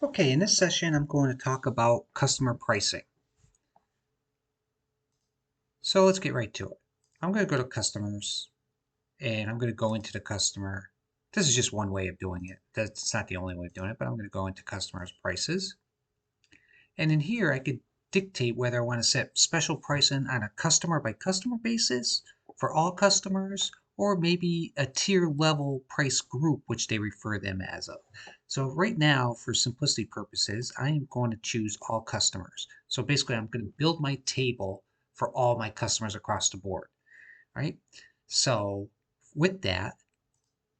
Okay, in this session, I'm going to talk about customer pricing. So let's get right to it. I'm going to go to customers and I'm going to go into the customer. This is just one way of doing it. That's not the only way of doing it, but I'm going to go into customers prices. And in here, I could dictate whether I want to set special pricing on a customer by customer basis for all customers, or maybe a tier level price group, which they refer them as of. So right now, for simplicity purposes, I am going to choose all customers. So basically, I'm going to build my table for all my customers across the board, right? So with that,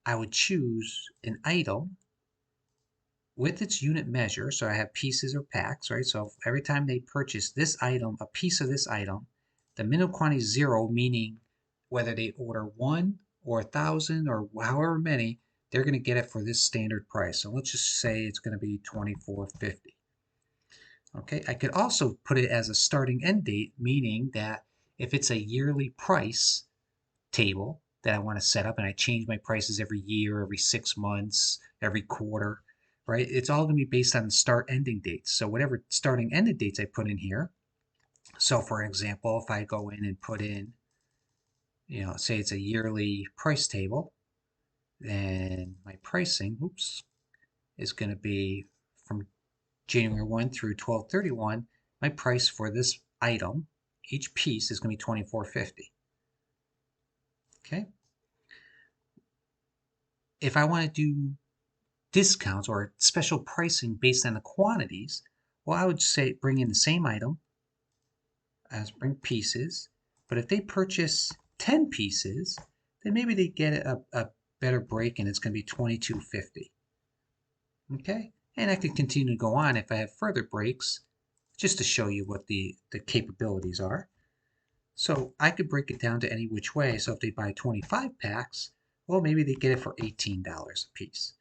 I would choose an item with its unit measure. So I have pieces or packs, right? So every time they purchase this item, a piece of this item, the minimum quantity is 0, meaning whether they order 1 or 1,000 or however many, they're going to get it for this standard price. So let's just say it's going to be 24.50. Okay, I could also put it as a starting end date, meaning that if it's a yearly price table that I want to set up and I change my prices every year, every 6 months, every quarter, right? It's all going to be based on the start ending dates. So whatever starting ending dates I put in here. So for example, if I go in and put in, say it's a yearly price table, then my pricing, oops, is going to be from January 1 through 12/31. My price for this item, each piece is going to be 24.50. Okay. If I want to do discounts or special pricing based on the quantities, well, I would say bring in the same item as bring pieces, but if they purchase 10 pieces, then maybe they get a better break and it's going to be 22.50. Okay, and I could continue to go on if I have further breaks just to show you what the capabilities are. So I could break it down to any which way. So if they buy 25 packs, well, maybe they get it for $18 a piece.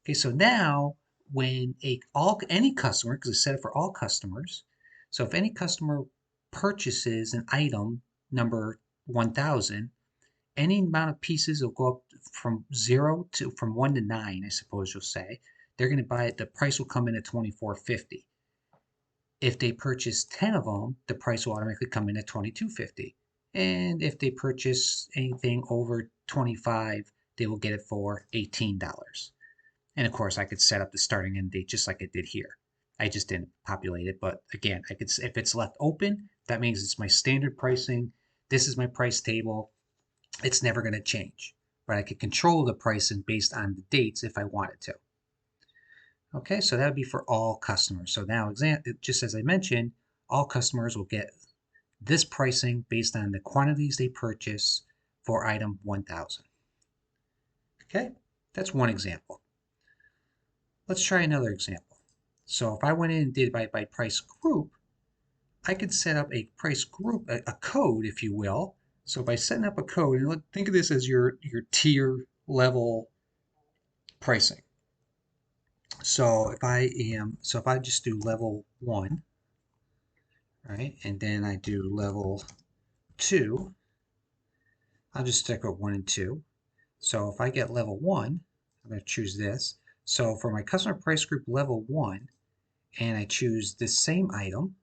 Okay, so now when any customer, because it's set up for all customers, so if any customer purchases an item number 1,000, any amount of pieces will go up from 1 to 9, I suppose you'll say. They're going to buy it. The price will come in at 24.50. If they purchase 10 of them, the price will automatically come in at 22.50. And if they purchase anything over 25, they will get it for $18. And of course, I could set up the starting end date just like I did here. I just didn't populate it, but again, I could if it's left open, that means it's my standard pricing. This is my price table. It's never going to change, but I could control the pricing based on the dates if I wanted to. Okay, so that would be for all customers. So now, just as I mentioned, all customers will get this pricing based on the quantities they purchase for item 1,000. Okay, that's one example. Let's try another example. So if I went in and did by price group, I could set up a price group, a code, if you will. So by setting up a code, and think of this as your tier level pricing. So if I just do level 1, right, and then I do level 2, I'll just stick with 1 and 2. So if I get level 1, I'm going to choose this. So for my customer price group level 1, and I choose this same item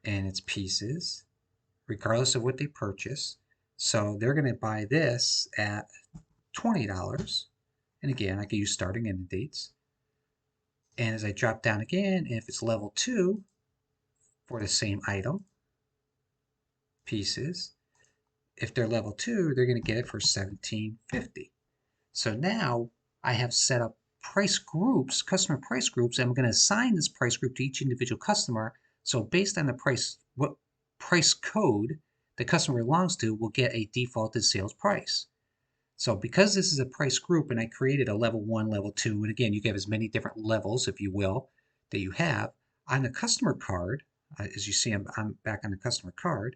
and its pieces, regardless of what they purchase. So they're going to buy this at $20. And again, I can use starting end dates. And as I drop down again, if it's level 2 for the same item, pieces, if they're level 2, they're going to get it for $17.50. So now I have set up price groups, customer price groups, and I'm going to assign this price group to each individual customer. So based on the price, what price code the customer belongs to will get a defaulted sales price. So because this is a price group and I created a level 1, level 2, and again, you can have as many different levels, if you will, that you have. On the customer card, as you see, I'm back on the customer card.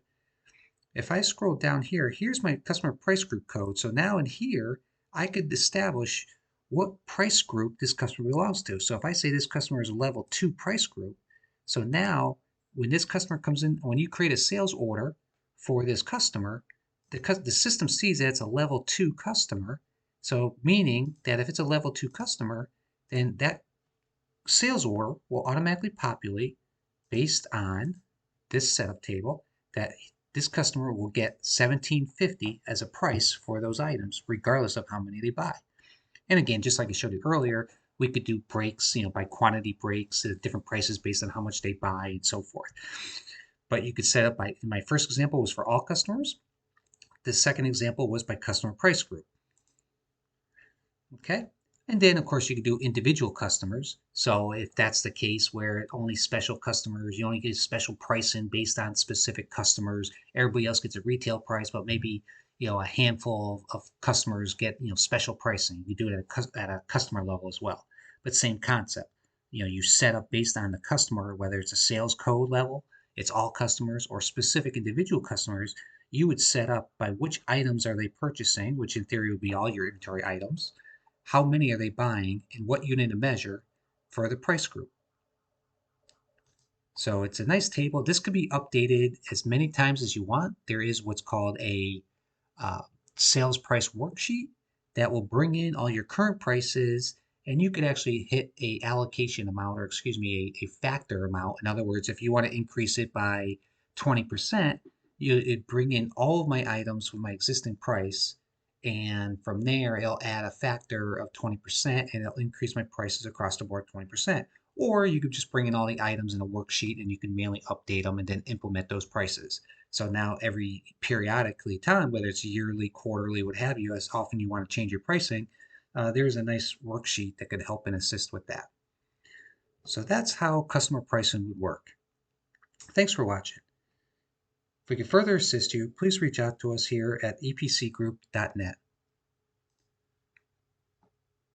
If I scroll down here, here's my customer price group code. So now in here, I could establish what price group this customer belongs to. So if I say this customer is a level 2 price group, so now when this customer comes in, when you create a sales order for this customer, the system sees that it's a level 2 customer. So meaning that if it's a level 2 customer, then that sales order will automatically populate based on this setup table that this customer will get $17.50 as a price for those items, regardless of how many they buy. And again, just like I showed you earlier, we could do breaks, by quantity breaks at different prices based on how much they buy and so forth. But you could set up my first example was for all customers. The second example was by customer price group. Okay. And then, of course, you could do individual customers. So if that's the case where only special customers, you only get special pricing based on specific customers, everybody else gets a retail price, but maybe, a handful of customers get, special pricing. You do it at a customer level as well. But same concept. You set up based on the customer, whether it's a sales code level, it's all customers, or specific individual customers, you would set up by which items are they purchasing, which in theory would be all your inventory items, how many are they buying, and what unit of measure for the price group. So it's a nice table. This could be updated as many times as you want. There is what's called a uh, sales price worksheet that will bring in all your current prices, and you could actually hit a allocation amount, or excuse me, a factor amount. In other words, if you want to increase it by 20%, it'd bring in all of my items with my existing price, and from there it'll add a factor of 20% and it'll increase my prices across the board 20%. Or you could just bring in all the items in a worksheet and you can manually update them and then implement those prices. So now every periodically time, whether it's yearly, quarterly, what have you, as often you want to change your pricing, there's a nice worksheet that could help and assist with that. So that's how customer pricing would work. Thanks for watching. If we can further assist you, please reach out to us here at epcgroup.net.